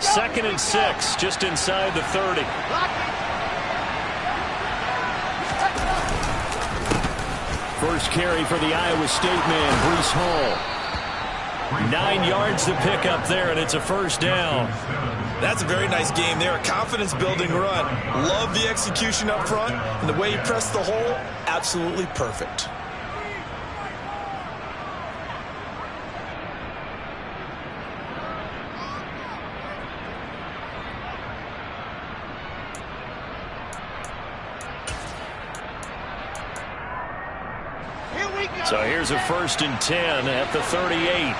2nd and 6, just inside the 30. First carry for the Iowa State man, Breece Hall. 9 yards to pick up there, and it's a first down. That's a very nice game there. A confidence-building run. Love the execution up front, and the way he pressed the hole, absolutely perfect. So here's a 1st and 10 at the 38.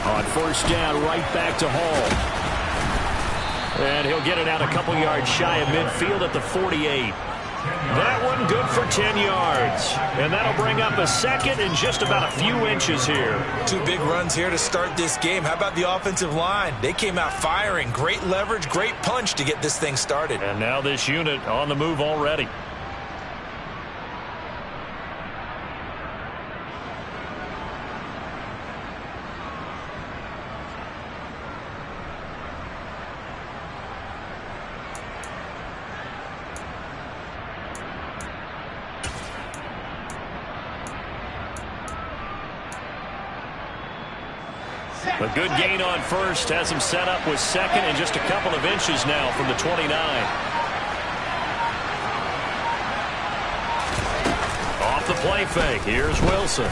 On 1st down, right back to Hall. And he'll get it out a couple yards shy of midfield at the 48. That one good for 10 yards. And that'll bring up a 2nd and just about a few inches here. 2 big runs here to start this game. How about the offensive line? They came out firing. Great leverage, great punch to get this thing started. And now this unit on the move already. A good gain on 1st, has him set up with 2nd and just a couple of inches now from the 29. Off the play fake, here's Wilson.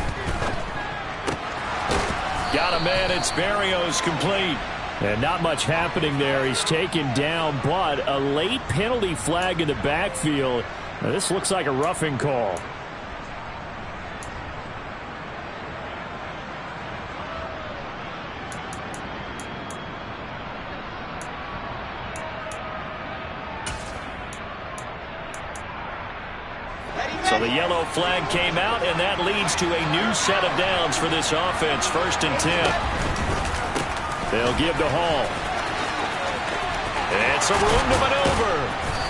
Got a man, it's Berrios complete. And not much happening there. He's taken down, but a late penalty flag in the backfield. Now, this looks like a roughing call. So the yellow flag came out, and that leads to a new set of downs for this offense. 1st and 10. They'll give to Hall. And some room to maneuver.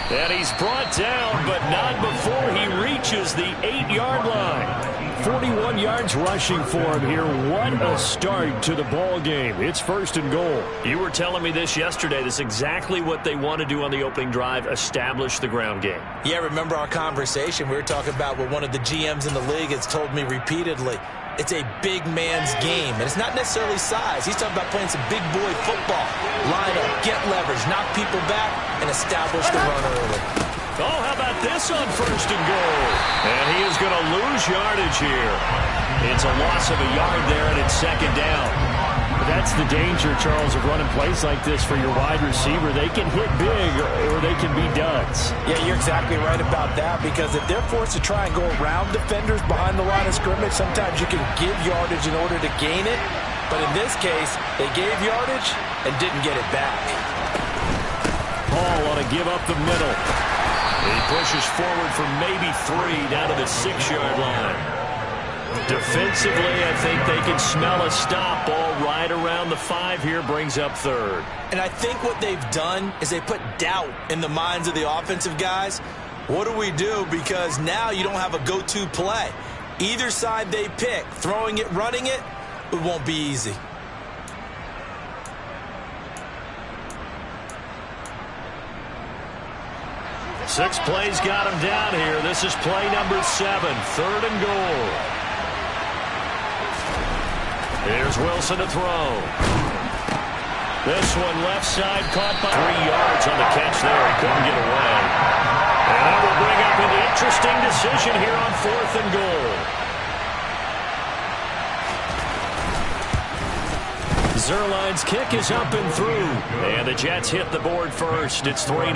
And he's brought down, but not before he reaches the 8-yard line. 41 yards rushing for him here. What a start to the ball game. It's 1st and goal. You were telling me this yesterday. This is exactly what they want to do on the opening drive, establish the ground game. Yeah, remember our conversation? We were talking about what one of the GMs in the league has told me repeatedly. It's a big man's game, and it's not necessarily size. He's talking about playing some big boy football. Line up, get leverage, knock people back, and establish the run early. Oh, how about this on 1st and goal? And he is going to lose yardage here. It's a loss of a yard there, and it's 2nd down. But that's the danger, Charles, of running plays like this for your wide receiver. They can hit big, or they can be duds. Yeah, you're exactly right about that, because if they're forced to try and go around defenders behind the line of scrimmage, sometimes you can give yardage in order to gain it. But in this case, they gave yardage and didn't get it back. Hall ought to give up the middle. He pushes forward for maybe 3 down to the 6-yard line. Defensively, I think they can smell a stop. Ball right around the 5 here, brings up 3rd. And I think what they've done is they put doubt in the minds of the offensive guys. What do we do? Because now you don't have a go-to play. Either side they pick, throwing it, running it, it won't be easy. Six plays got him down here. This is play number 7, 3rd and goal. Here's Wilson to throw. This one left side caught by 3 yards on the catch there. He couldn't get away. And that will bring up an interesting decision here on 4th and goal. Zerline's kick is up and through. And the Jets hit the board first. It's 3-0.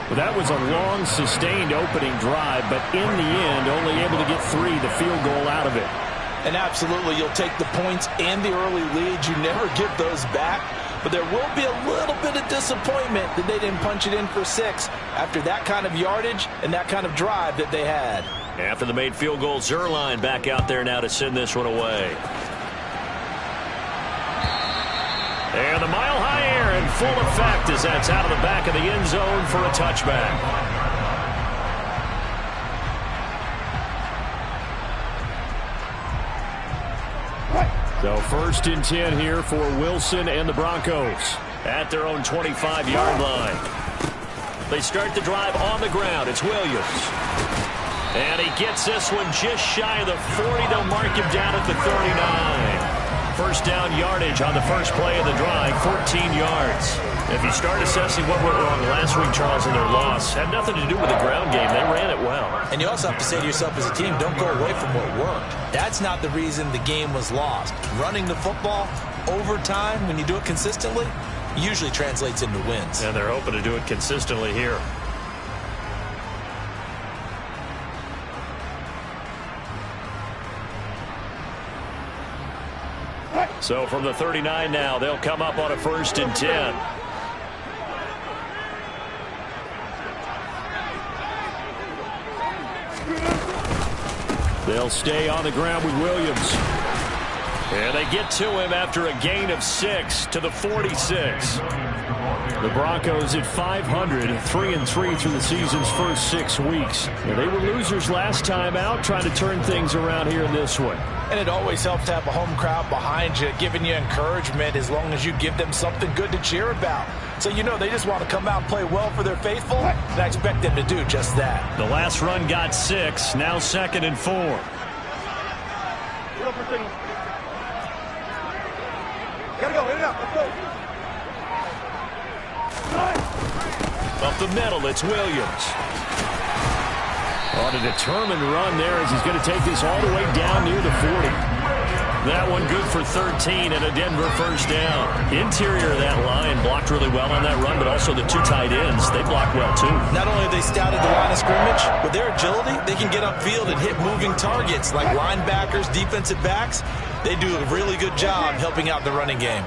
Well, that was a long, sustained opening drive, but in the end, only able to get 3, the field goal out of it. And absolutely, you'll take the points and the early leads. You never get those back. But there will be a little bit of disappointment that they didn't punch it in for 6 after that kind of yardage and that kind of drive that they had. After the made field goal, Zerline back out there now to send this one away. And the mile high air in full effect as that's out of the back of the end zone for a touchback. So 1st and 10 here for Wilson and the Broncos at their own 25-yard line. They start the drive on the ground. It's Williams. And he gets this one just shy of the 40. They'll mark him down at the 39. First down yardage on the first play of the drive, 14 yards. If you start assessing what went wrong last week, Charles, in their loss, had nothing to do with the ground game. They ran it well. And you also have to say to yourself as a team, don't go away from what worked. That's not the reason the game was lost. Running the football over time, when you do it consistently, usually translates into wins. And they're hoping to do it consistently here. So from the 39 now, they'll come up on a 1st and 10. They'll stay on the ground with Williams. And they get to him after a gain of 6 to the 46. The Broncos at 500, 3-3 through the season's first 6 weeks. And they were losers last time out, trying to turn things around here in this one. And it always helps to have a home crowd behind you, giving you encouragement as long as you give them something good to cheer about. So you know they just want to come out and play well for their faithful, and I expect them to do just that. The last run got 6, now 2nd and 4. Gotta go, hit it up, let's go. Up the middle, it's Williams. On a determined run there as he's going to take this all the way down near the 40. That one good for 13 and a Denver first down. Interior of that line blocked really well on that run, but also the 2 tight ends, they blocked well too. Not only have they scouted the line of scrimmage, with their agility, they can get upfield and hit moving targets like linebackers, defensive backs. They do a really good job helping out the running game.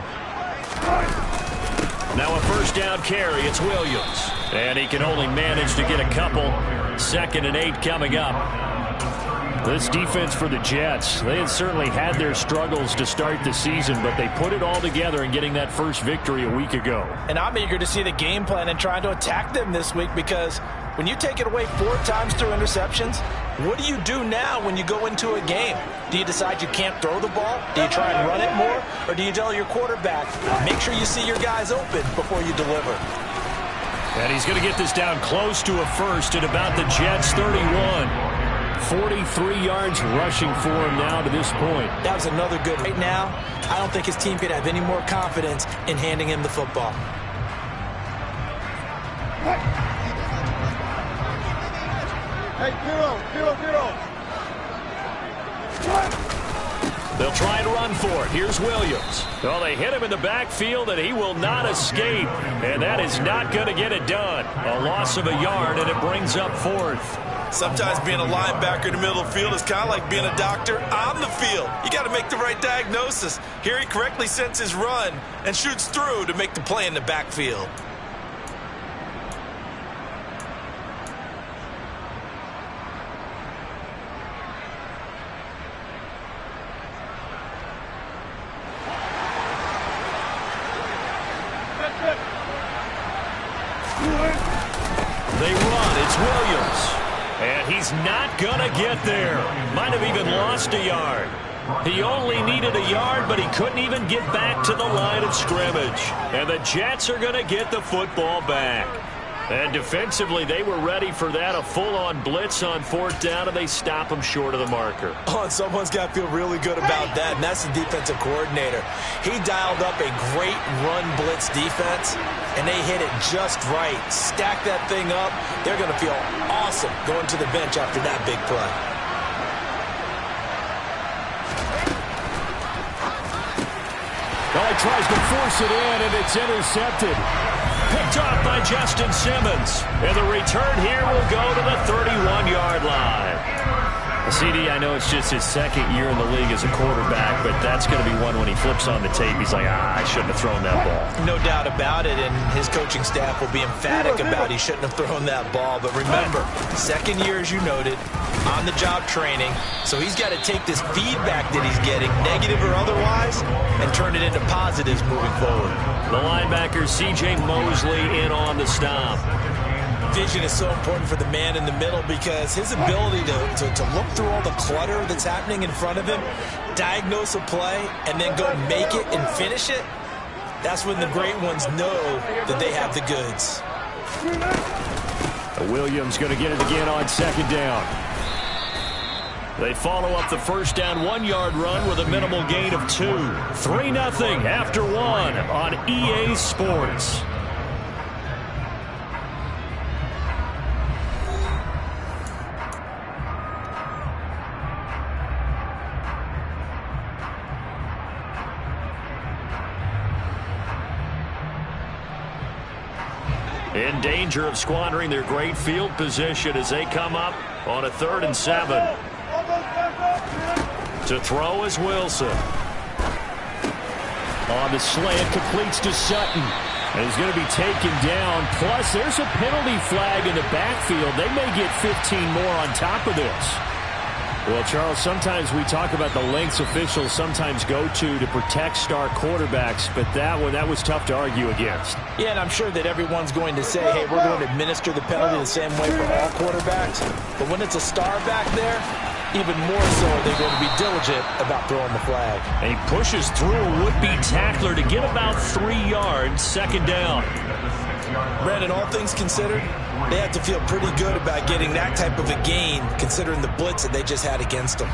Now a first down carry, it's Williams. And he can only manage to get a couple. 2nd and 8 coming up. This defense for the Jets, they had certainly had their struggles to start the season, but they put it all together in getting that first victory a week ago. And I'm eager to see the game plan and trying to attack them this week, because when you take it away 4 times through interceptions, what do you do now when you go into a game? Do you decide you can't throw the ball? Do you try and run it more? Or do you tell your quarterback, make sure you see your guys open before you deliver? And he's going to get this down close to a first at about the Jets' 31. 43 yards rushing for him now to this point. That was another good. Right now, I don't think his team could have any more confidence in handing him the football. Hey, 0-0-0. They'll try and run for it. Here's Williams. Well, they hit him in the backfield, and he will not escape. And that is not going to get it done. A loss of a yard, and it brings up 4th. Sometimes being a linebacker in the middle of the field is kind of like being a doctor on the field. You got to make the right diagnosis. Here he correctly sends his run and shoots through to make the play in the backfield. They run. It's Williams. And he's not going to get there. Might have even lost a yard. He only needed a yard, but he couldn't even get back to the line of scrimmage. And the Jets are going to get the football back. And defensively, they were ready for that, a full-on blitz on 4th down, and they stop him short of the marker. Oh, and someone's got to feel really good about that, and that's the defensive coordinator. He dialed up a great run blitz defense, and they hit it just right. Stack that thing up. They're going to feel awesome going to the bench after that big play. Well, he tries to force it in, and it's intercepted. Picked off by Justin Simmons. And the return here will go to the 31-yard line. CD, I know it's just his 2nd year in the league as a quarterback, but that's going to be one when he flips on the tape. He's like, I shouldn't have thrown that ball. No doubt about it, and his coaching staff will be emphatic about he shouldn't have thrown that ball. But remember, 2nd year, as you noted, on-the-job training, so he's got to take this feedback that he's getting, negative or otherwise, and turn it into positives moving forward. The linebacker, C.J. Mosley, in on the stop. vision is so important for the man in the middle because his ability to look through all the clutter that's happening in front of him, diagnose a play, and then go make it and finish it, that's when the great ones know that they have the goods. Williams going to get it again on second down. They follow up the first down 1-yard run with a minimal gain of 2. 3-0 after 1 on EA Sports. In danger of squandering their great field position as they come up on a 3rd and 7. To throw is Wilson. On the slant, completes to Sutton. And he's going to be taken down. Plus, there's a penalty flag in the backfield. They may get 15 more on top of this. Well, Charles, sometimes we talk about the lengths officials sometimes go to protect star quarterbacks, but that was tough to argue against. Yeah, and I'm sure that everyone's going to say, hey, we're going to administer the penalty the same way for all quarterbacks. But when it's a star back there, even more so are they going to be diligent about throwing the flag. And he pushes through a would-be tackler to get about 3 yards, second down. Brandon, all things considered, they have to feel pretty good about getting that type of a gain considering the blitz that they just had against them.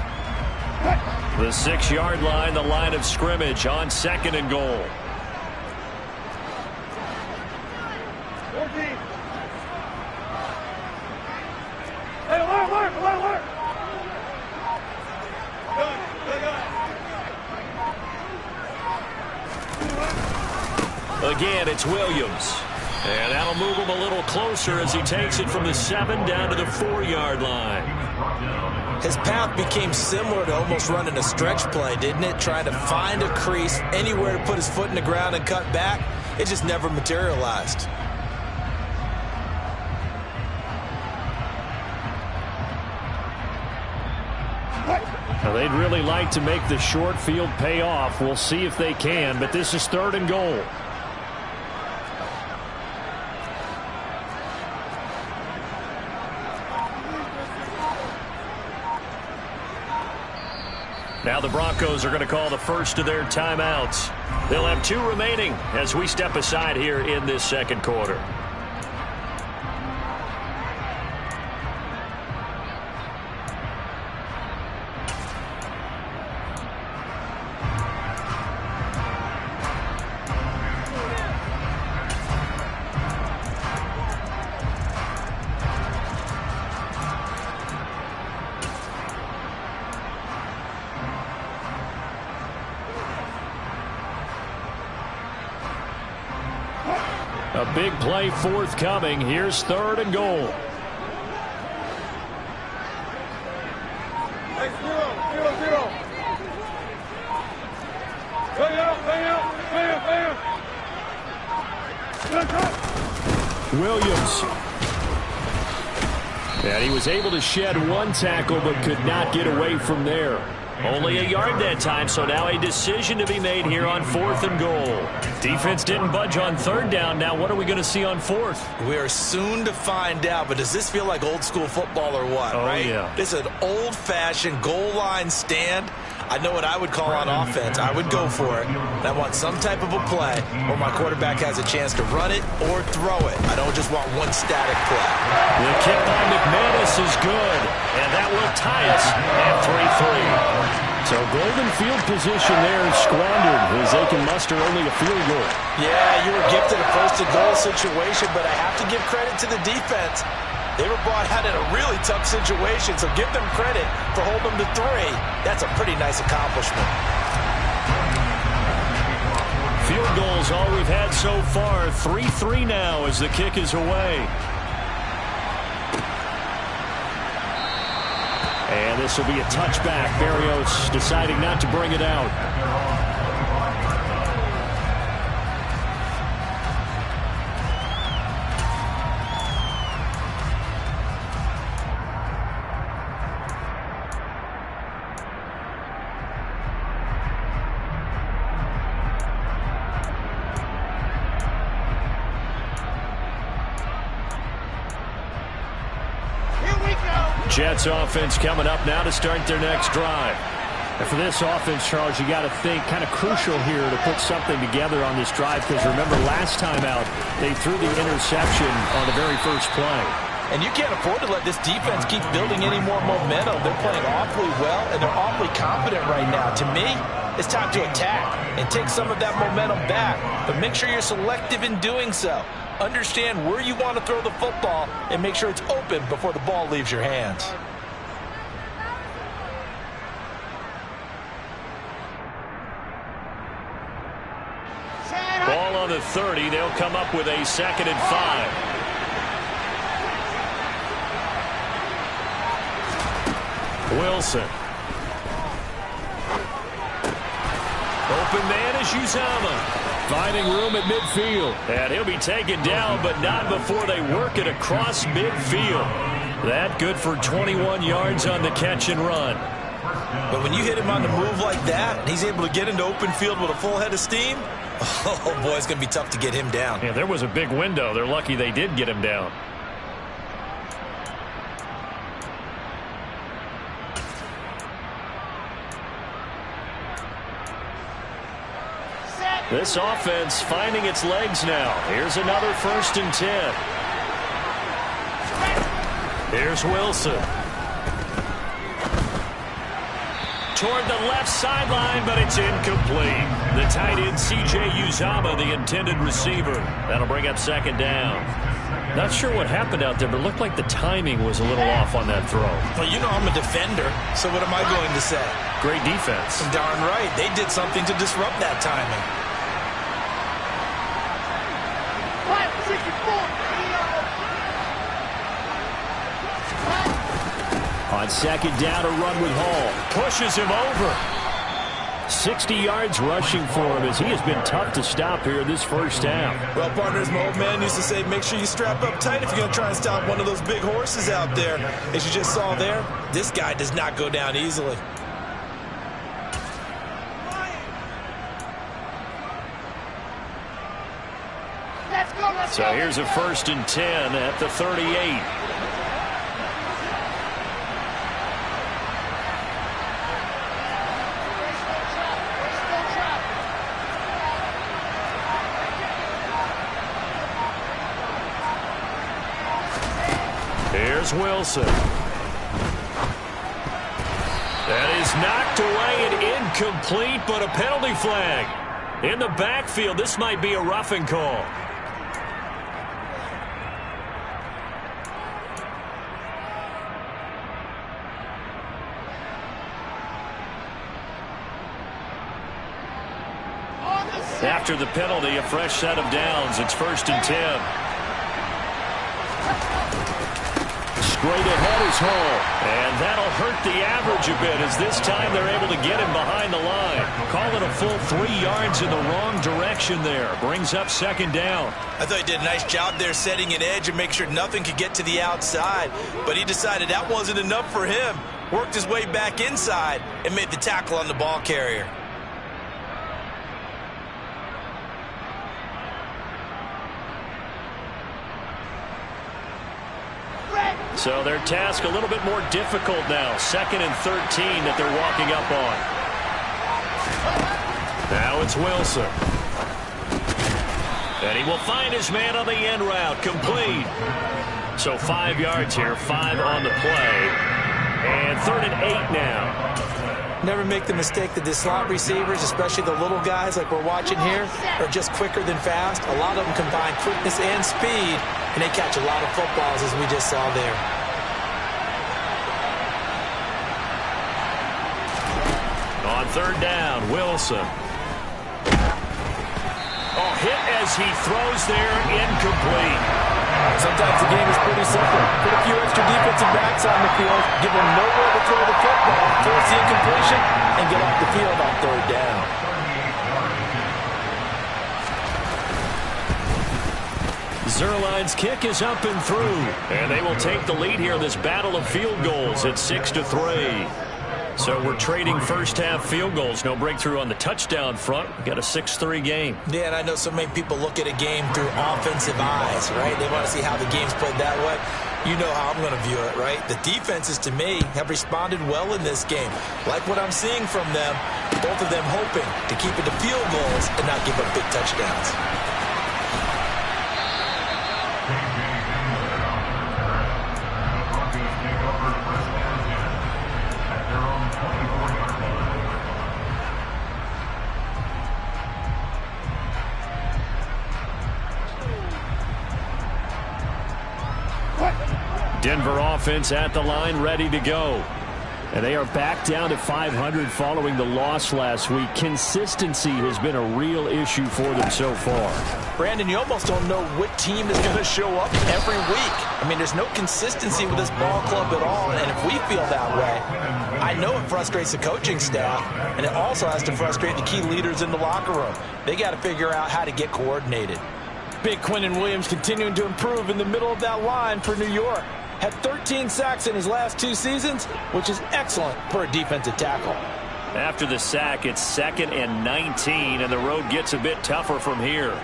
The 6-yard line, the line of scrimmage on 2nd and goal. 14. Hey, alert. Again, it's Williams. And that'll move him a little closer as he takes it from the 7 down to the 4-yard line. His path became similar to almost running a stretch play, didn't it? Trying to find a crease, anywhere to put his foot in the ground and cut back. It just never materialized. Now, they'd really like to make the short field pay off. We'll see if they can, but this is 3rd and goal. Now the Broncos are going to call the first of their timeouts. They'll have 2 remaining as we step aside here in this 2nd quarter. A big play forthcoming. Here's 3rd and goal. Hey, 0. Bam. Williams. And he was able to shed 1 tackle but could not get away from there. Only a yard that time, so now a decision to be made here on 4th and goal. Defense didn't budge on 3rd down. Now what are we going to see on 4th? We are soon to find out, but does this feel like old school football or what, right? Yeah. This is an old-fashioned goal line stand. I know what I would call on offense. I would go for it. And I want some type of a play where my quarterback has a chance to run it or throw it. I don't just want one static play. The kick by McManus is good, and that will tie us at 3-3. So golden field position there is squandered as they can muster only a field goal. Yeah, you were gifted a first-and-goal situation, but I have to give credit to the defense. They were brought out in a really tough situation, so give them credit for holding them to 3. That's a pretty nice accomplishment. Field goals all we've had so far. 3-3 now as the kick is away. And this will be a touchback. Berrios deciding not to bring it out. Jets offense coming up now to start their next drive. And for this offense, Charles, you got to think kind of crucial here to put something together on this drive, because remember last time out they threw the interception on the very first play. And you can't afford to let this defense keep building any more momentum. They're playing awfully well, and they're awfully confident right now. To me, it's time to attack and take some of that momentum back. But make sure you're selective in doing so. Understand where you want to throw the football and make sure it's open before the ball leaves your hands. Ball on the 30. They'll come up with a 2nd and 5. Wilson. Open man is Uzomah. Finding room at midfield. And he'll be taken down, but not before they work it across midfield. That good for 21 yards on the catch and run. But when you hit him on the move like that, and he's able to get into open field with a full head of steam, oh boy, it's going to be tough to get him down. Yeah, there was a big window. They're lucky they did get him down. This offense finding its legs now. Here's another 1st and 10. Here's Wilson. Toward the left sideline, but it's incomplete. The tight end, C.J. Uzomah, the intended receiver. That'll bring up 2nd down. Not sure what happened out there, but it looked like the timing was a little off on that throw. Well, you know I'm a defender, so what am I going to say? Great defense. Darn right. They did something to disrupt that timing. On 2nd down, a run with Hall. Pushes him over. 60 yards rushing for him as he has been tough to stop here this first half. Well, partners, my old man used to say, make sure you strap up tight if you're going to try and stop one of those big horses out there. As you just saw there, this guy does not go down easily. So here's a 1st and 10 at the 38. Here's Wilson. That is knocked away and incomplete, but a penalty flag. In the backfield, this might be a roughing call. After the penalty, a fresh set of downs. It's 1st and 10. Straight ahead is Hall. And that'll hurt the average a bit as this time they're able to get him behind the line. Call it a full 3 yards in the wrong direction there. Brings up 2nd down. I thought he did a nice job there setting an edge and make sure nothing could get to the outside. But he decided that wasn't enough for him. Worked his way back inside and made the tackle on the ball carrier. So their task a little bit more difficult now. 2nd and 13 that they're walking up on. Now it's Wilson. And he will find his man on the end route. Complete. So 5 yards here. 5 on the play. And 3rd and 8 now. Never make the mistake that the slot receivers, especially the little guys like we're watching here, are just quicker than fast. A lot of them combine quickness and speed, and they catch a lot of footballs, as we just saw there. On 3rd down, Wilson. Oh, hit as he throws there, incomplete. Sometimes the game is pretty simple. Put a few extra defensive backs on the field, give them nowhere to throw the football, force the incompletion, and get off the field on 3rd down. Zerline's kick is up and through. And they will take the lead here in this battle of field goals at 6-3. So we're trading first half field goals. No breakthrough on the touchdown front. We've got a 6-3 game. Yeah, and I know so many people look at a game through offensive eyes, right? They want to see how the game's played that way. You know how I'm going to view it, right? The defenses, to me, have responded well in this game. Like what I'm seeing from them, both of them hoping to keep it to field goals and not give up big touchdowns. Denver offense at the line, ready to go. And they are back down to 500 following the loss last week. Consistency has been a real issue for them so far. Brandon, you almost don't know what team is going to show up every week. I mean, there's no consistency with this ball club at all, and if we feel that way, I know it frustrates the coaching staff, and it also has to frustrate the key leaders in the locker room. They got to figure out how to get coordinated. Big Quinnen Williams continuing to improve in the middle of that line for New York. Had 13 sacks in his last 2 seasons, which is excellent for a defensive tackle. After the sack, it's 2nd and 19, and the road gets a bit tougher from here.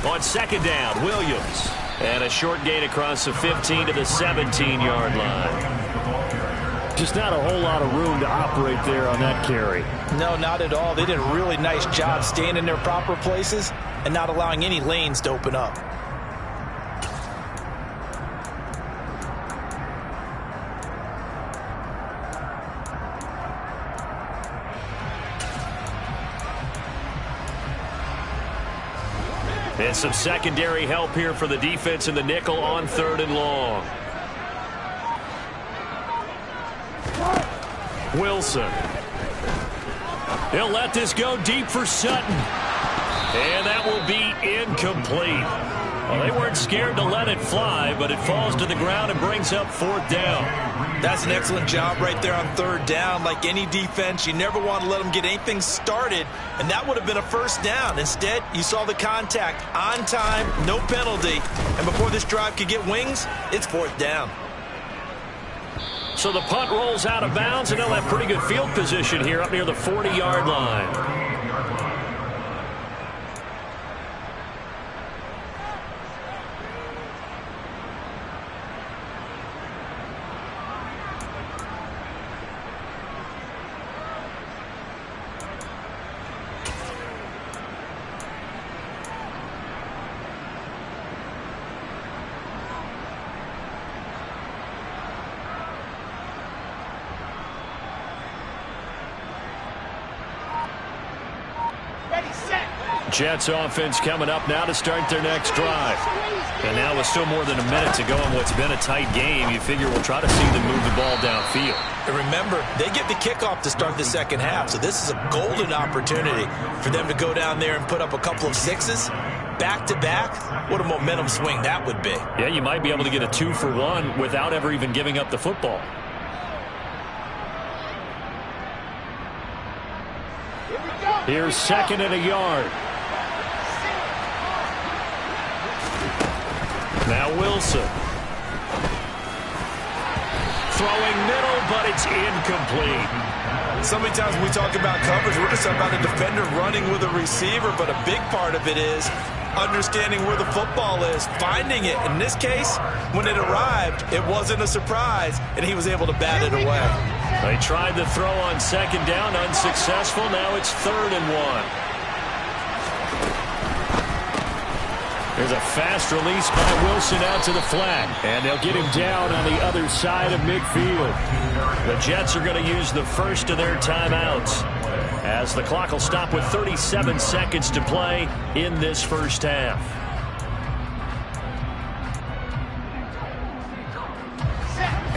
On 2nd down, Williams. And a short gain across the 15 to the 17-yard line. Just not a whole lot of room to operate there on that carry. No, not at all. They did a really nice job staying in their proper places and not allowing any lanes to open up. And some secondary help here for the defense in the nickel on 3rd and long. Wilson. He'll let this go deep for Sutton. And that will be incomplete. Well, they weren't scared to let it fly, but it falls to the ground and brings up 4th down. That's an excellent job right there on 3rd down. Like any defense, you never want to let them get anything started, and that would have been a 1st down. Instead, you saw the contact on time, no penalty, and before this drive could get wings, it's 4th down. So the punt rolls out of bounds, and they'll have pretty good field position here up near the 40-yard line. Jets offense coming up now to start their next drive. And now with still more than a minute to go in what's been a tight game, you figure we'll try to see them move the ball downfield. And remember, they get the kickoff to start the 2nd half, so this is a golden opportunity for them to go down there and put up a couple of 6s. Back-to-back, what a momentum swing that would be. Yeah, you might be able to get a 2-for-1 without ever even giving up the football. Here's 2nd and a yard. Now Wilson. Throwing middle, but it's incomplete. So many times when we talk about coverage, we're just about a defender running with a receiver, but a big part of it is understanding where the football is, finding it. In this case, when it arrived, it wasn't a surprise, and he was able to bat it away. They tried to throw on 2nd down, unsuccessful. Now it's 3rd and 1. There's a fast release by Wilson out to the flat. And they'll get him down on the other side of midfield. The Jets are going to use the first of their timeouts, as the clock will stop with 37 seconds to play in this 1st half.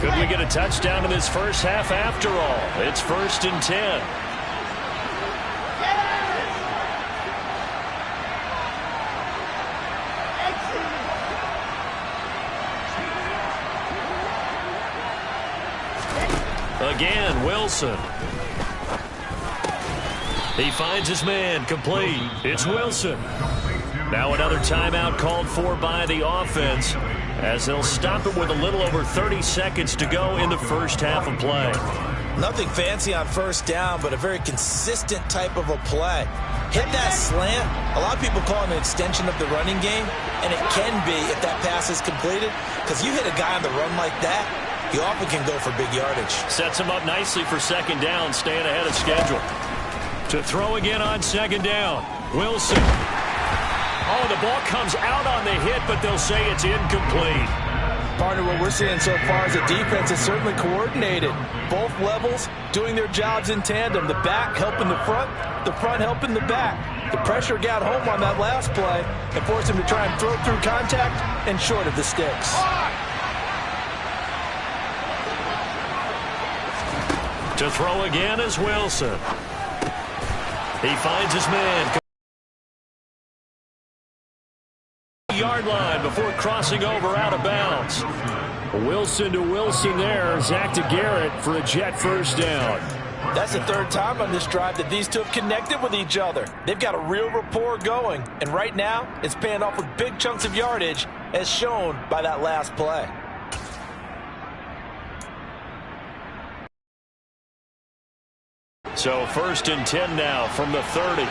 Could we get a touchdown in this 1st half after all? It's 1st and 10. again, Wilson. He finds his man, complete. It's Wilson. Now another timeout called for by the offense as they'll stop it with a little over 30 seconds to go in the first half of play. Nothing fancy on first down, but a very consistent type of a play. Hit that slant. A lot of people call it an extension of the running game, and it can be if that pass is completed, because you hit a guy on the run like that, you often can go for big yardage. Sets him up nicely for second down, staying ahead of schedule. To throw again on second down, Wilson. Oh, the ball comes out on the hit, but they'll say it's incomplete. Partner, what we're seeing so far as a defense is certainly coordinated. Both levels doing their jobs in tandem. The back helping the front helping the back. The pressure got home on that last play and forced him to try and throw through contact and short of the sticks. To throw again is Wilson. He finds his man. Yard line before crossing over out of bounds. Wilson to Wilson there. Zach to Garrett for a Jet first down. That's the third time on this drive that these two have connected with each other. They've got a real rapport going, and right now it's paying off with big chunks of yardage as shown by that last play. So first and 10 now from the 30.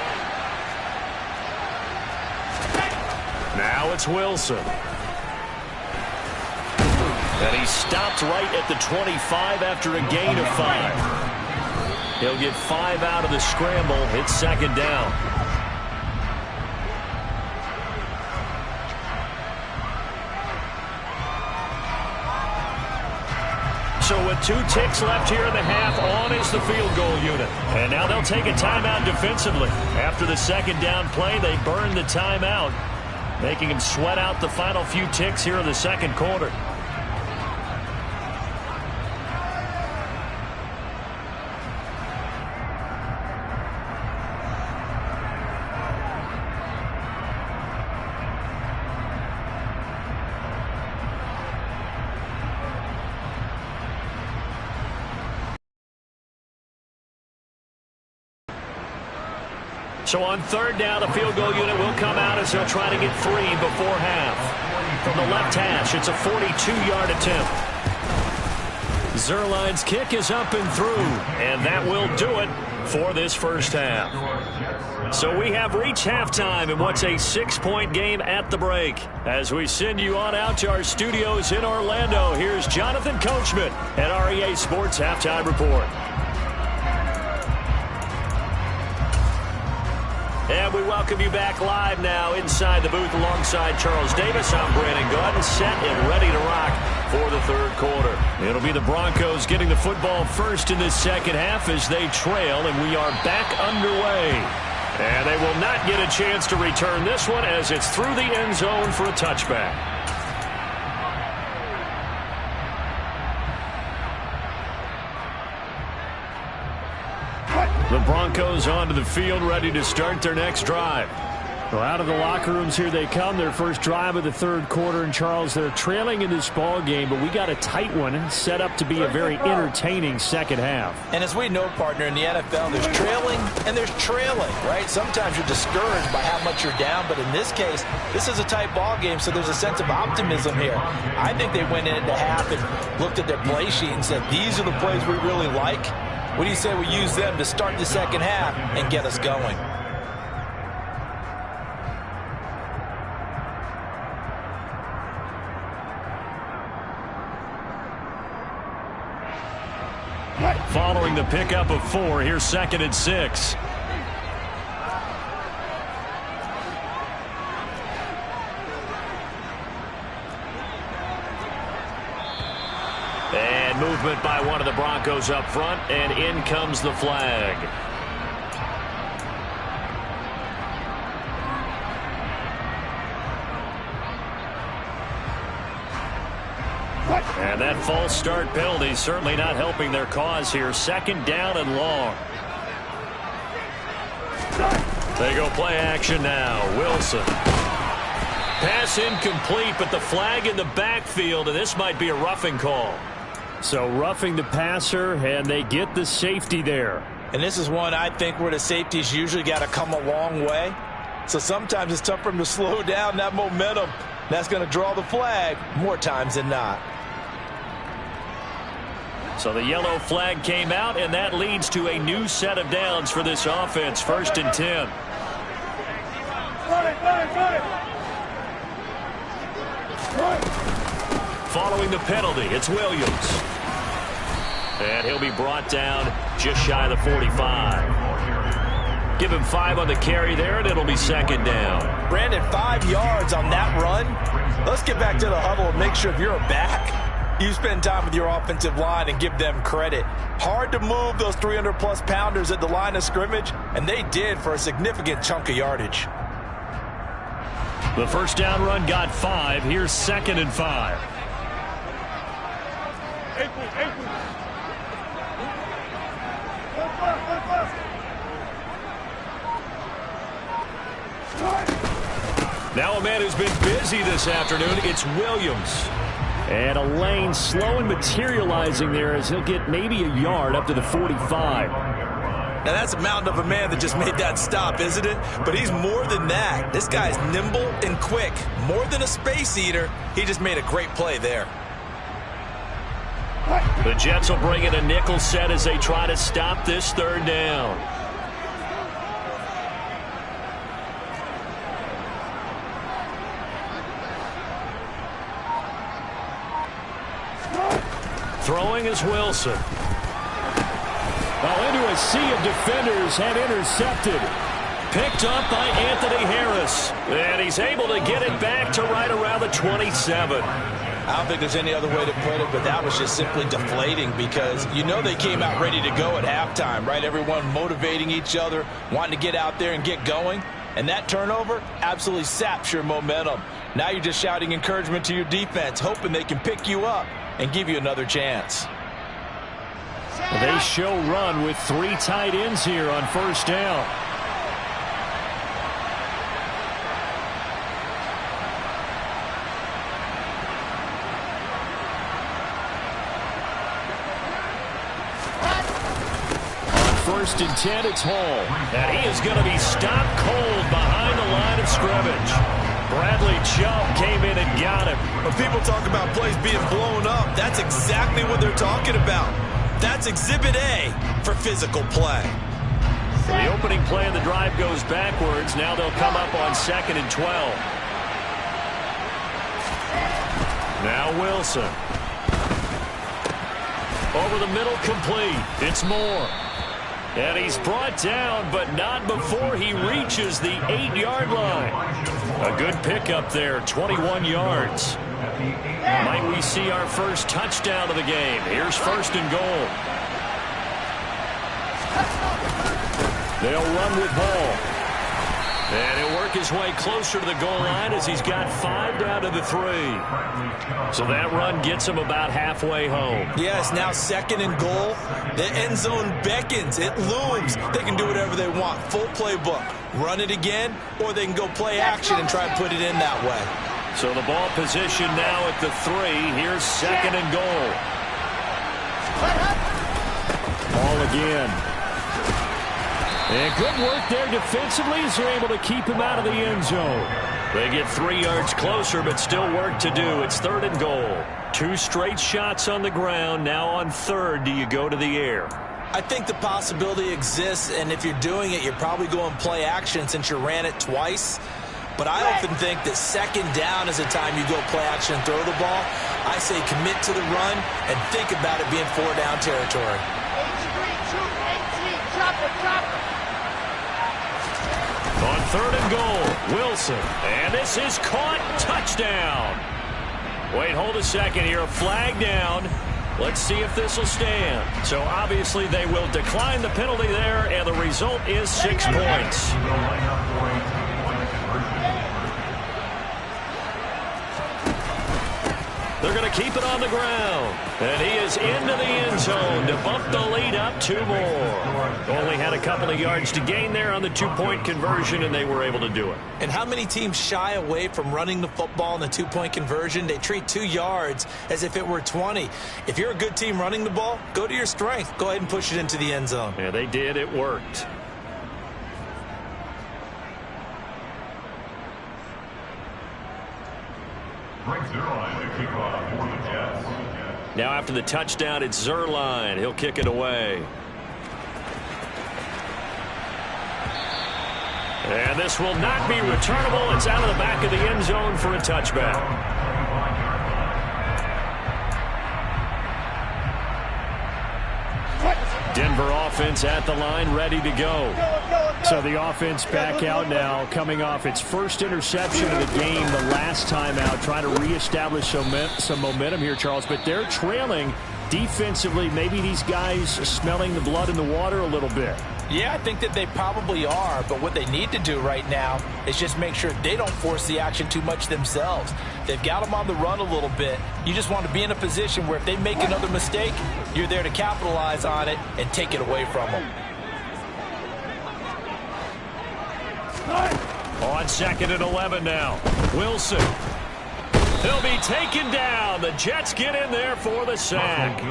Now it's Wilson. And he stopped right at the 25 after a gain of 5. He'll get 5 out of the scramble. It's second down. So with 2 ticks left here in the half, on is the field goal unit. And now they'll take a timeout defensively. After the second down play, they burn the timeout, making him sweat out the final few ticks here in the second quarter. So on third down, the field goal unit will come out as they'll try to get 3 before half. From the left hash, it's a 42-yard attempt. Zerline's kick is up and through, and that will do it for this first half. So we have reached halftime in what's a 6-point game at the break. As we send you on out to our studios in Orlando, here's Jonathan Coachman at REA Sports Halftime Report. And we welcome you back live now inside the booth alongside Charles Davis. I'm Brandon Gordon, set and ready to rock for the third quarter. It'll be the Broncos getting the football first in this second half as they trail, and we are back underway. And they will not get a chance to return this one as it's through the end zone for a touchback. The Broncos onto the field, ready to start their next drive. Well, out of the locker rooms here they come, their first drive of the third quarter. And Charles, they're trailing in this ball game, but we got a tight one set up to be a very entertaining second half. And as we know, partner, in the NFL, there's trailing and there's trailing, right? Sometimes you're discouraged by how much you're down, but in this case, this is a tight ball game, so there's a sense of optimism here. I think they went into half and looked at their play sheet and said, these are the plays we really like. What do you say we use them to start the second half and get us going? Following the pickup of 4, here's second and 6. And movement by one of the Broncos up front, and in comes the flag. And that false start penalty certainly not helping their cause here. Second down and long. They go play action now. Wilson. Pass incomplete, but the flag in the backfield, and this might be a roughing call. So roughing the passer, and they get the safety there. And this is one I think where the safeties usually got to come a long way. So sometimes it's tough for them to slow down that momentum. That's going to draw the flag more times than not. So the yellow flag came out, and that leads to a new set of downs for this offense. 1st and 10. Following the penalty, it's Williams. And he'll be brought down just shy of the 45. Give him 5 on the carry there, and it'll be 2nd down. Brandon, 5 yards on that run. Let's get back to the huddle and make sure if you're a back, you spend time with your offensive line and give them credit. Hard to move those 300-plus pounders at the line of scrimmage, and they did for a significant chunk of yardage. The 1st down run got 5. Here's 2nd and 5. Now a man who's been busy this afternoon, it's Williams. And a lane slow and materializing there as he'll get maybe a yard up to the 45. Now that's a mountain of a man that just made that stop, isn't it? But he's more than that. This guy's nimble and quick. More than a space eater, he just made a great play there. The Jets will bring in a nickel set as they try to stop this 3rd down. Throwing is Wilson. Into a sea of defenders and intercepted. Picked up by Anthony Harris. And he's able to get it back to right around the 27. I don't think there's any other way to put it, but that was just simply deflating because you know they came out ready to go at halftime, right? Everyone motivating each other, wanting to get out there and get going. And that turnover absolutely saps your momentum. Now you're just shouting encouragement to your defense, hoping they can pick you up and give you another chance. They show run with 3 tight ends here on 1st down. On 1st and 10, it's Hall. And he is going to be stopped cold behind the line of scrimmage. Bradley Chubb came in and got him. When people talk about plays being blown up, that's exactly what they're talking about. That's Exhibit A for physical play. The opening play of the drive goes backwards. Now they'll come up on 2nd and 12. Now Wilson. Over the middle, complete. It's Moore. And he's brought down, but not before he reaches the 8-yard line. A good pickup there, 21 yards. Might we see our first touchdown of the game? Here's 1st and goal. They'll run with Hall. And he'll work his way closer to the goal line as he's got 5 down to the 3. So that run gets him about halfway home. Yes, now 2nd and goal. The end zone beckons. It looms. They can do whatever they want. Full playbook. Run it again, or they can go play action and try and put it in that way. So the ball position now at the 3. Here's 2nd and goal. Ball again. And good work there defensively as they're able to keep him out of the end zone. They get 3 yards closer, but still work to do. It's 3rd and goal. 2 straight shots on the ground. Now on 3rd, do you go to the air? I think the possibility exists, and if you're doing it, you're probably going play action since you ran it twice. But I often think that 2nd down is the time you go play action and throw the ball. I say commit to the run and think about it being 4-down territory. On 3rd and goal, Wilson. And this is caught. Touchdown. Wait, hold a second here. A flag down. Let's see if this will stand. So obviously they will decline the penalty there, and the result is 6 points. They're going to keep it on the ground. And he is into the end zone to bump the lead up 2 more. Only had a couple of yards to gain there on the 2-point conversion, and they were able to do it. And how many teams shy away from running the football in the 2-point conversion? They treat 2 yards as if it were 20. If you're a good team running the ball, go to your strength. Go ahead and push it into the end zone. Yeah, they did. It worked. Now after the touchdown, it's Zuerlein. He'll kick it away. And this will not be returnable. It's out of the back of the end zone for a touchback. Denver offense at the line, ready to go. So the offense back out now, coming off its first interception of the game the last time out, trying to reestablish some momentum here, Charles. But they're trailing defensively. Maybe these guys smelling the blood in the water a little bit. Yeah, I think that they probably are, but what they need to do right now is just make sure they don't force the action too much themselves. They've got them on the run a little bit. You just want to be in a position where if they make another mistake, you're there to capitalize on it and take it away from them. On 2nd and 11 now. Wilson. He'll be taken down. The Jets get in there for the sack.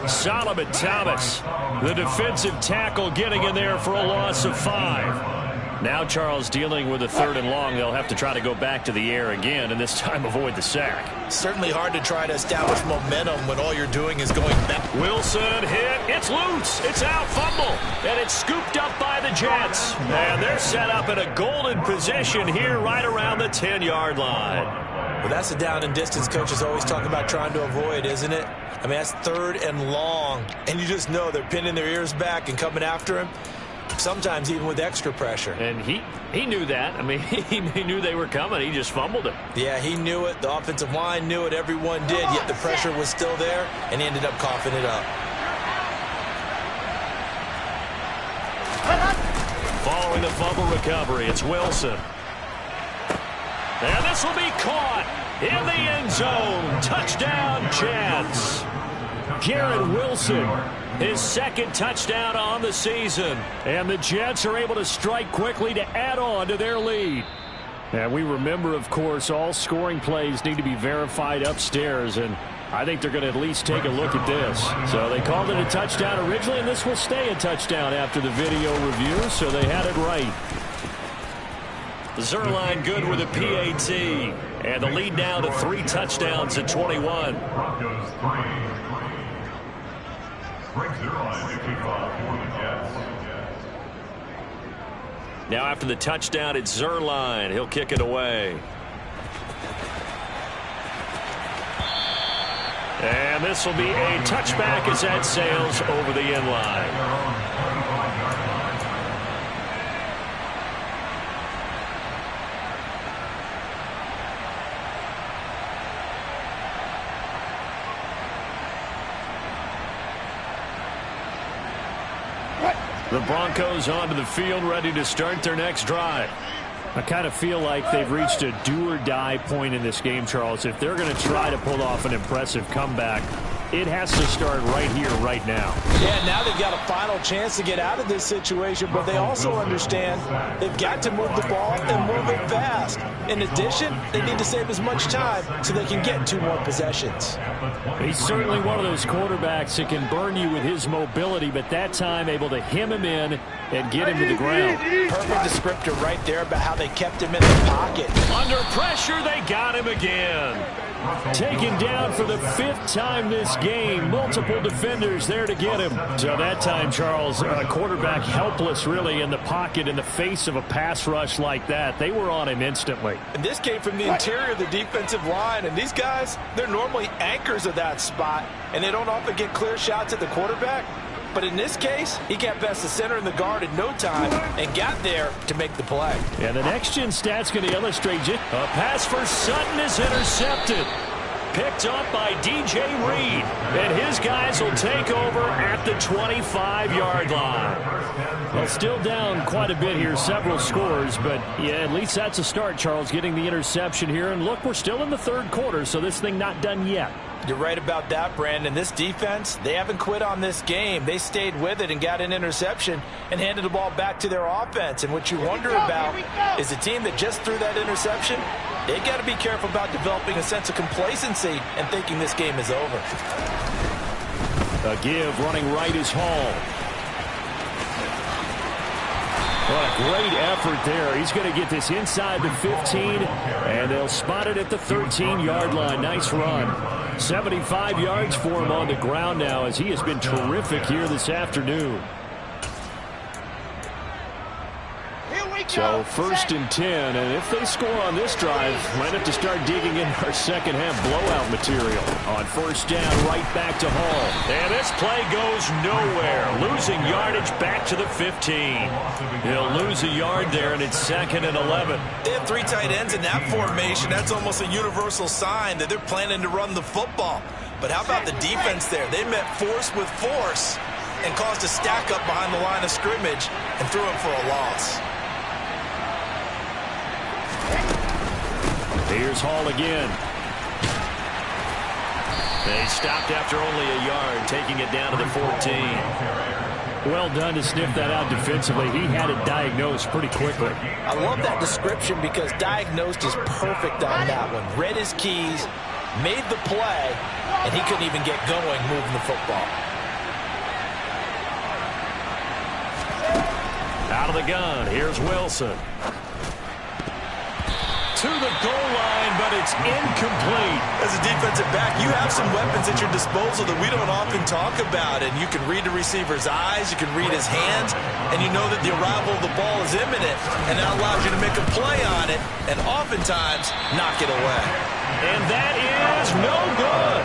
Solomon Thomas, the defensive tackle, getting in there for a loss of 5. Now Charles dealing with a 3rd and long. They'll have to try to go back to the air again, and this time avoid the sack. Certainly hard to try to establish momentum when all you're doing is going back. Wilson hit. It's loose. It's out. Fumble. And it's scooped up by the Jets. And they're set up in a golden position here right around the 10-yard line. Well, that's the down and distance coaches always talk about trying to avoid, isn't it? I mean, that's 3rd and long, and you just know they're pinning their ears back and coming after him, sometimes even with extra pressure. And he knew that. I mean, he knew they were coming. He just fumbled it. Yeah, he knew it. The offensive line knew it. Everyone did, yet the pressure was still there, and he ended up coughing it up. Following the fumble recovery, it's Wilson. And this will be caught in the end zone. Touchdown, Jets. Garrett Wilson, his 2nd touchdown on the season. And the Jets are able to strike quickly to add on to their lead. And we remember, of course, all scoring plays need to be verified upstairs. And I think they're going to at least take a look at this. So they called it a touchdown originally, and this will stay a touchdown after the video review. So they had it right. Zuerlein good with a PAT. And the lead now to 3 touchdowns at 21. Broncos 3. Frank Zuerlein to kick off for the Jets. Now after the touchdown, it's Zuerlein. He'll kick it away. And this will be a touchback as that sails over the end line. The Broncos onto the field, ready to start their next drive. I kind of feel like they've reached a do-or-die point in this game, Charles. If they're going to try to pull off an impressive comeback, it has to start right here, right now. Yeah, now they've got a final chance to get out of this situation, but they also understand they've got to move the ball and move it fast. In addition, they need to save as much time so they can get 2 more possessions. He's certainly one of those quarterbacks that can burn you with his mobility, but that time able to hem him in and get him to the ground. Perfect descriptor right there about how they kept him in the pocket. Under pressure, they got him again. Taken down for the 5th time this game. Multiple defenders there to get him. So that time, Charles, quarterback helpless really in the pocket in the face of a pass rush like that. They were on him instantly. And this came from the interior of the defensive line. And these guys, they're normally anchors of that spot. And they don't often get clear shots at the quarterback. But in this case, he got past the center and the guard in no time and got there to make the play. And the next-gen stat's going to illustrate it. A pass for Sutton is intercepted. Picked up by DJ Reed. And his guys will take over at the 25-yard line. Well, still down quite a bit here, several scores, but yeah, at least that's a start, Charles, getting the interception here. And look, we're still in the third quarter, so this thing not done yet. You're right about that, Brandon. This defense, they haven't quit on this game. They stayed with it and got an interception and handed the ball back to their offense. And what you wonder about is a team that just threw that interception, they got to be careful about developing a sense of complacency and thinking this game is over. A give running right is Hall. What a great effort there. He's going to get this inside the 15, and they'll spot it at the 13-yard line. Nice run. 75 yards for him on the ground now, as he has been terrific here this afternoon. So 1st and 10, and if they score on this drive, might have to start digging in our second half blowout material. On 1st down, right back to Hall. And this play goes nowhere. Losing yardage back to the 15. He'll lose a yard there, and it's 2nd and 11. They have 3 tight ends in that formation. That's almost a universal sign that they're planning to run the football. But how about the defense there? They met force with force and caused a stack up behind the line of scrimmage and threw him for a loss. Here's Hall again. They stopped after only a yard, taking it down to the 14. Well done to sniff that out defensively. He had it diagnosed pretty quickly. I love that description because diagnosed is perfect on that one. Read his keys, made the play, and he couldn't even get going moving the football. Out of the gun, here's Wilson. To the goal line, but it's incomplete. As a defensive back, you have some weapons at your disposal that we don't often talk about. And you can read the receiver's eyes, you can read his hands, and you know that the arrival of the ball is imminent. And that allows you to make a play on it and oftentimes knock it away. And that is no good.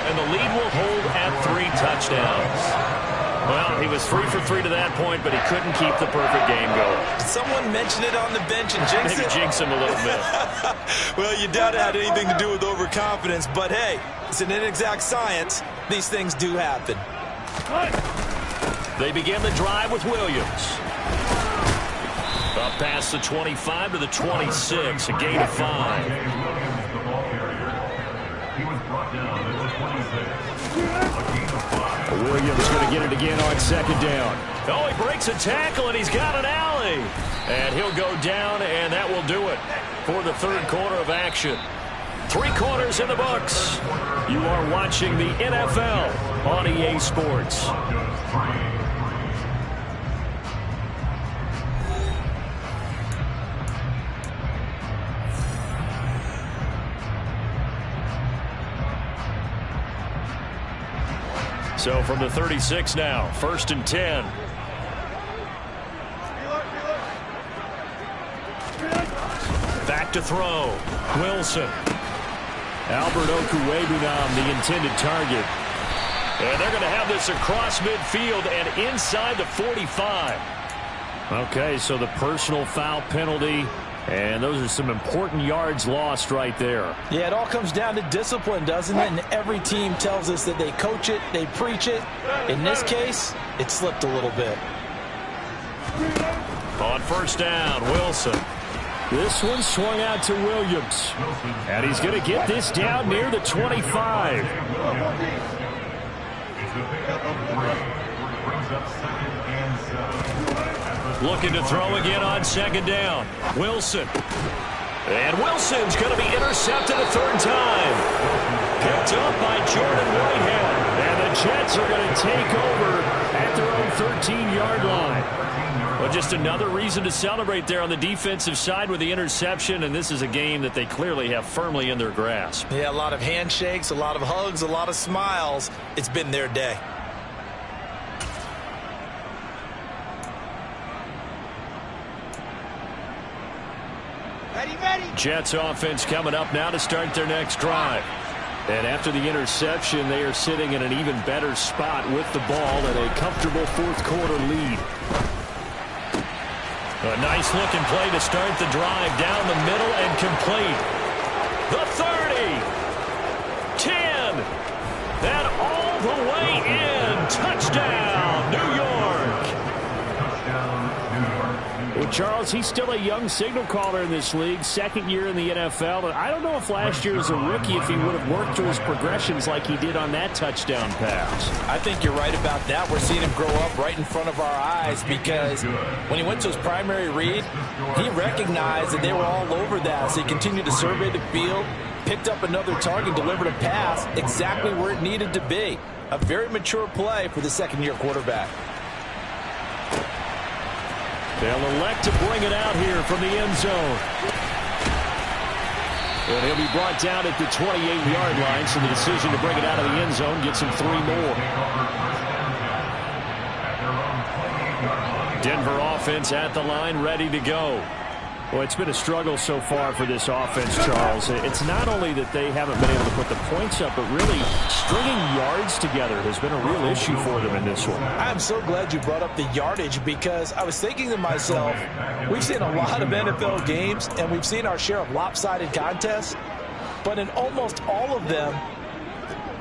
And the lead will hold at 3 touchdowns. Well, he was 3 for 3 to that point, but he couldn't keep the perfect game going. Did someone mention it on the bench and jinx Maybe it? jinx him a little bit. Well, you doubt it had anything to do with overconfidence, but hey, it's an inexact science. These things do happen. They begin the drive with Williams. Up past the 25 to the 26, a gain of 5. Williams going to get it again on 2nd down. Oh, he breaks a tackle, and he's got an alley. And he'll go down, and that will do it for the 3rd quarter of action. 3 quarters in the books. You are watching the NFL on EA Sports. So from the 36 now, 1st and 10. Back to throw. Wilson. Albert Okwuegbunam, the intended target. And they're going to have this across midfield and inside the 45. Okay, so the personal foul penalty, and those are some important yards lost right there. Yeah, it all comes down to discipline, doesn't it? And every team tells us that they coach it, they preach it. In this case, it slipped a little bit. On 1st down, Wilson. This one swung out to Williams. And he's going to get this down near the 25. Looking to throw again on 2nd down. Wilson. And Wilson's going to be intercepted a 3rd time. Picked up by Jordan Whitehead. And the Jets are going to take over at their own 13-yard line. Well, just another reason to celebrate there on the defensive side with the interception, and this is a game that they clearly have firmly in their grasp. Yeah, a lot of handshakes, a lot of hugs, a lot of smiles. It's been their day. Jets offense coming up now to start their next drive. And after the interception, they are sitting in an even better spot with the ball and a comfortable 4th quarter lead. A nice looking play to start the drive down the middle and complete. The 30. And all the way in. Touchdown, New York. Well, Charles, he's still a young signal caller in this league, second year in the NFL. And I don't know if last year as a rookie if he would have worked through his progressions like he did on that touchdown pass. I think you're right about that. We're seeing him grow up right in front of our eyes because when he went to his primary read, he recognized that they were all over that. So he continued to survey the field, picked up another target, delivered a pass exactly where it needed to be. A very mature play for the second-year quarterback. They'll elect to bring it out here from the end zone. And he'll be brought down at the 28-yard line, so the decision to bring it out of the end zone gets him 3 more. Denver offense at the line, ready to go. Well, it's been a struggle so far for this offense, Charles. It's not only that they haven't been able to put the points up, but really stringing yards together has been a real issue for them in this one. I'm so glad you brought up the yardage because I was thinking to myself, we've seen a lot of NFL games, and we've seen our share of lopsided contests, but in almost all of them,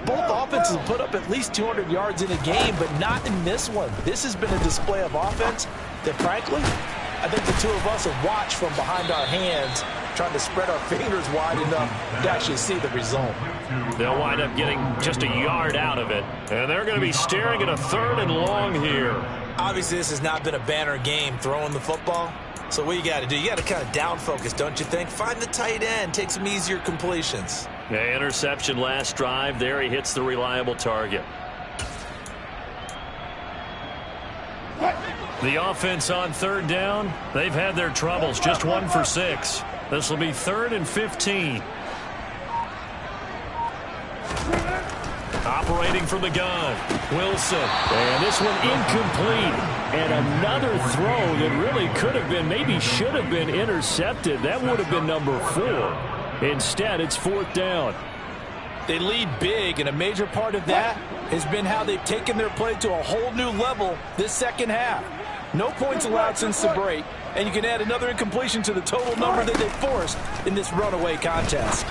both offenses put up at least 200 yards in a game, but not in this one. This has been a display of offense that, frankly, I think the two of us have watched from behind our hands, trying to spread our fingers wide enough to actually see the result. They'll wind up getting just a yard out of it. And they're going to be staring at a 3rd and long here. Obviously, this has not been a banner game throwing the football. So what you got to do, you got to kind of down focus, don't you think? Find the tight end, take some easier completions. Yeah, interception last drive. There he hits the reliable target. The offense on 3rd down, they've had their troubles. Just 1 for 6. This will be 3rd and 15. Operating from the gun, Wilson. And this one incomplete. And another throw that really could have been, maybe should have been intercepted. That would have been number 4. Instead, it's 4th down. They lead big, and a major part of that has been how they've taken their play to a whole new level this second half. No points allowed since the break, and you can add another incompletion to the total number that they forced in this runaway contest.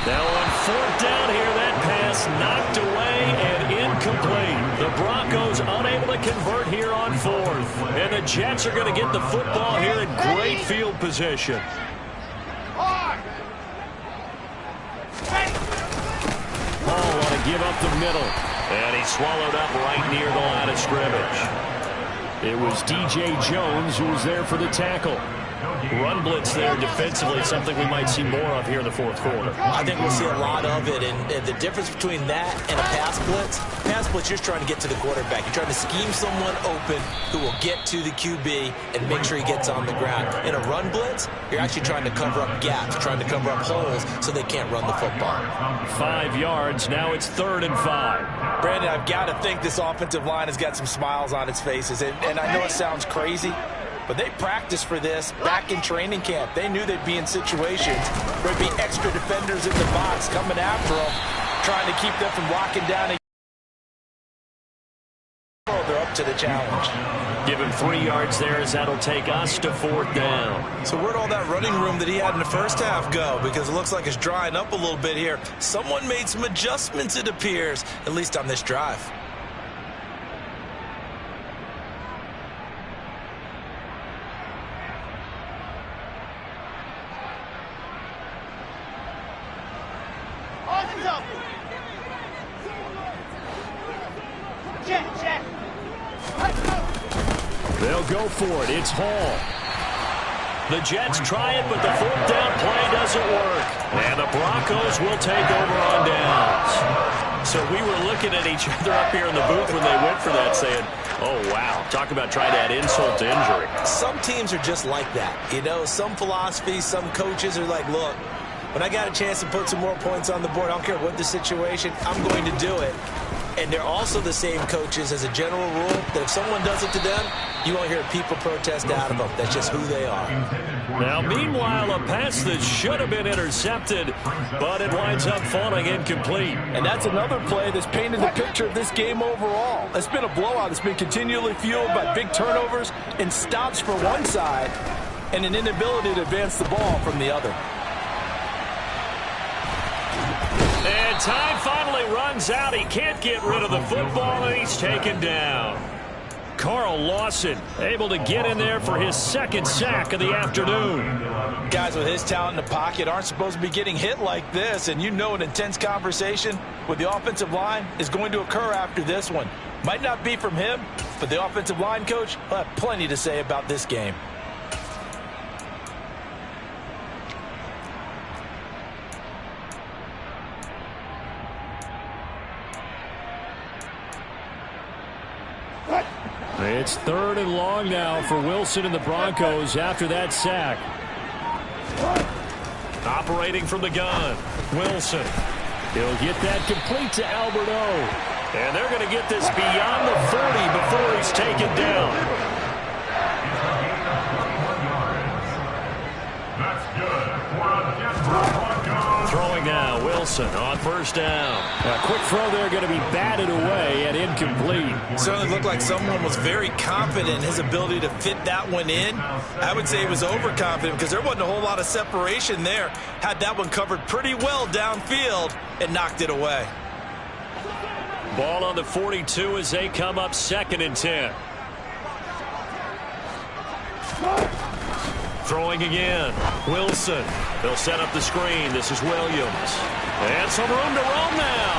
Now on 4th down here, that pass knocked away and incomplete. The Broncos unable to convert here on 4th. And the Jets are going to get the football here in great field position. Paul want to give up the middle. And he swallowed up right near the line of scrimmage. It was D.J. Jones who was there for the tackle. Run blitz there defensively, something we might see more of here in the 4th quarter. I think we'll see a lot of it, and the difference between that and a pass blitz, you're trying to get to the quarterback. You're trying to scheme someone open who will get to the QB and make sure he gets on the ground. In a run blitz, you're actually trying to cover up gaps, trying to cover up holes so they can't run the football. 5 yards, now it's 3rd and 5. Brandon, I've got to think this offensive line has got some smiles on its faces, and I know it sounds crazy, but they practiced for this back in training camp. They knew they'd be in situations where there'd be extra defenders in the box coming after them, trying to keep them from locking down. They're up to the challenge. Give him 3 yards there as that'll take us to 4th down. So where'd all that running room that he had in the first half go? Because it looks like it's drying up a little bit here. Someone made some adjustments, it appears, at least on this drive. They'll go for it. It's Hall. The Jets try it, but the 4th down play doesn't work. And the Broncos will take over on downs. So we were looking at each other up here in the booth when they went for that, saying, oh, wow, talk about trying to add insult to injury. Some teams are just like that. You know, some philosophies, some coaches are like, look, when I got a chance to put some more points on the board, I don't care what the situation, I'm going to do it. And they're also the same coaches as a general rule that if someone does it to them, you won't hear people protest out of them. That's just who they are. Now, meanwhile, a pass that should have been intercepted, but it winds up falling incomplete. And that's another play that's painted the picture of this game overall. It's been a blowout. It's been continually fueled by big turnovers and stops for one side and an inability to advance the ball from the other. And And time finally runs out. He can't get rid of the football, and he's taken down. Carl Lawson able to get in there for his second sack of the afternoon. Guys with his talent in the pocket aren't supposed to be getting hit like this, and you know an intense conversation with the offensive line is going to occur after this one. Might not be from him, but the offensive line coach will have plenty to say about this game. It's 3rd and long now for Wilson and the Broncos after that sack. Operating from the gun, Wilson. He'll get that complete to Albert O. And they're going to get this beyond the 40 before he's taken down. That's good for a Denver Broncos. Throwing now, Wilson on 1st down. A quick throw there going to be batted away and incomplete. Certainly looked like someone was very confident in his ability to fit that one in. I would say he was overconfident because there wasn't a whole lot of separation there. Had that one covered pretty well downfield and knocked it away. Ball on the 42 as they come up 2nd and 10. Throwing again, Wilson. They'll set up the screen. This is Williams. And some room to roam now.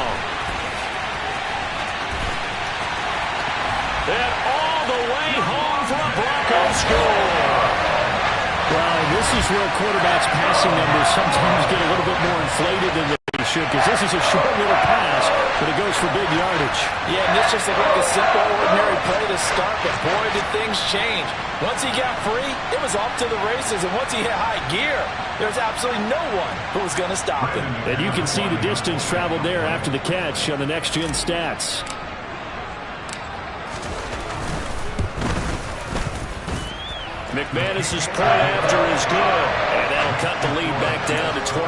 And all the way home for a Broncos score. Well, this is where quarterbacks' passing numbers sometimes get a little bit more inflated than they should, because this is a short little pass, but it goes for big yardage. Yeah, and this just looked like a simple, ordinary play to start, but boy, did things change. Once he got free, it was off to the races, and once he hit high gear, there's absolutely no one who was going to stop him. And you can see the distance traveled there after the catch on the next-gen stats. McManus's point after is good, and that'll cut the lead back down to 21.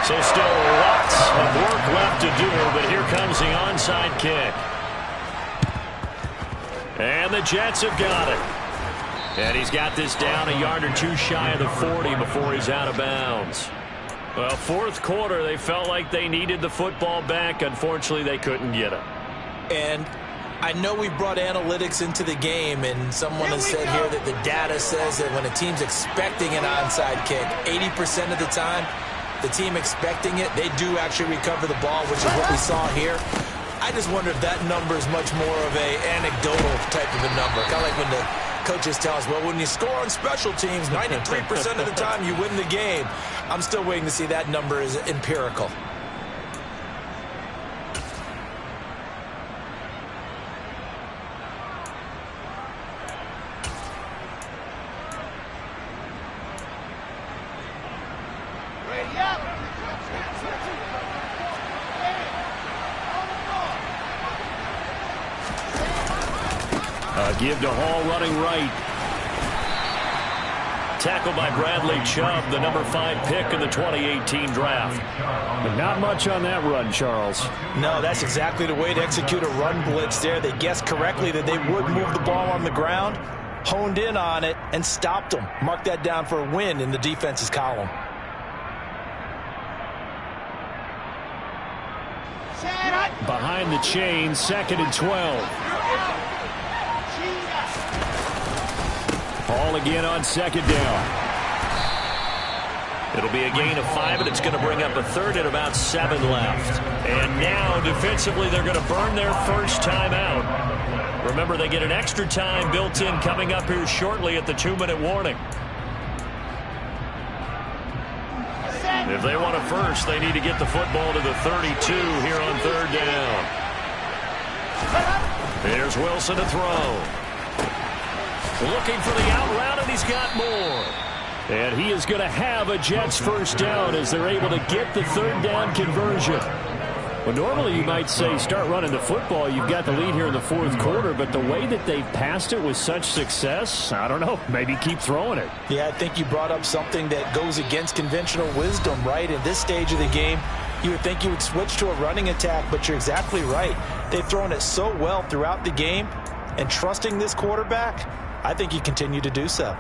So still lots of work left to do, but here comes the onside kick. And the Jets have got it. And he's got this down a yard or two shy of the 40 before he's out of bounds. Well, 4th quarter, they felt like they needed the football back. Unfortunately, they couldn't get it. And I know we brought analytics into the game, and someone has said here that the data says that when a team's expecting an onside kick, 80% of the time, the team expecting it, they do actually recover the ball, which is what we saw here. I just wonder if that number is much more of a anecdotal type of a number. Kind of like when the coaches tell us, well, when you score on special teams, 93% of the time you win the game. I'm still waiting to see that number is empirical. Give to Hall running right. Tackled by Bradley Chubb, the number 5 pick in the 2018 draft. But not much on that run, Charles. No, that's exactly the way to execute a run blitz there. They guessed correctly that they would move the ball on the ground, honed in on it, and stopped them. Mark that down for a win in the defense's column. Behind the chain, 2nd and 12. Hall again on 2nd down. It'll be a gain of 5, and it's going to bring up a 3rd and about 7 left. And now, defensively, they're going to burn their first time out. Remember, they get an extra time built in coming up here shortly at the 2-minute warning. If they want a first, they need to get the football to the 32 here on 3rd down. Here's Wilson to throw. Looking for the out route, and he's got more. And he is going to have a Jets first down as they're able to get the 3rd down conversion. Well, normally you might say start running the football. You've got the lead here in the 4th quarter, but the way that they've passed it with such success, I don't know, maybe keep throwing it. Yeah, I think you brought up something that goes against conventional wisdom, right? At this stage of the game, you would think you would switch to a running attack, but you're exactly right. They've thrown it so well throughout the game, and trusting this quarterback, I think you continue to do so.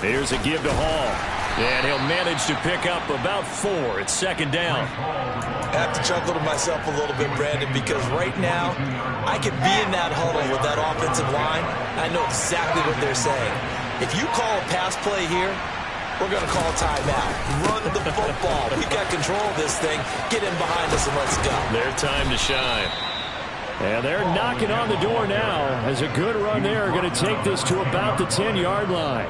Here's a give to Hall. And he'll manage to pick up about 4. It's second down. I have to chuckle to myself a little bit, Brandon, because right now I could be in that huddle with that offensive line. I know exactly what they're saying. If you call a pass play here, we're going to call a timeout. Run the football. We've got control of this thing. Get in behind us and let's go. Their time to shine. And they're knocking on the door now as a good run there. Going to take this to about the 10-yard line.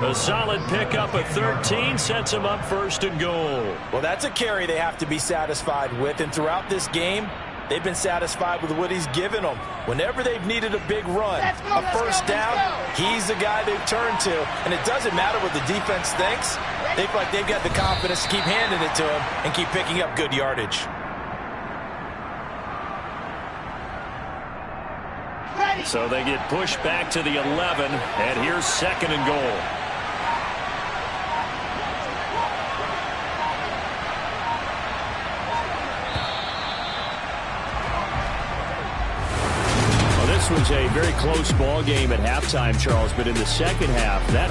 A solid pickup of 13 sets them up first and goal. Well, that's a carry they have to be satisfied with. And throughout this game, they've been satisfied with what he's given them. Whenever they've needed a big run, a first down, he's the guy they've turned to. And it doesn't matter what the defense thinks. They feel like they've got the confidence to keep handing it to him and keep picking up good yardage. So they get pushed back to the 11, and here's second and goal. Well, this was a very close ball game at halftime, Charles, but in the second half, that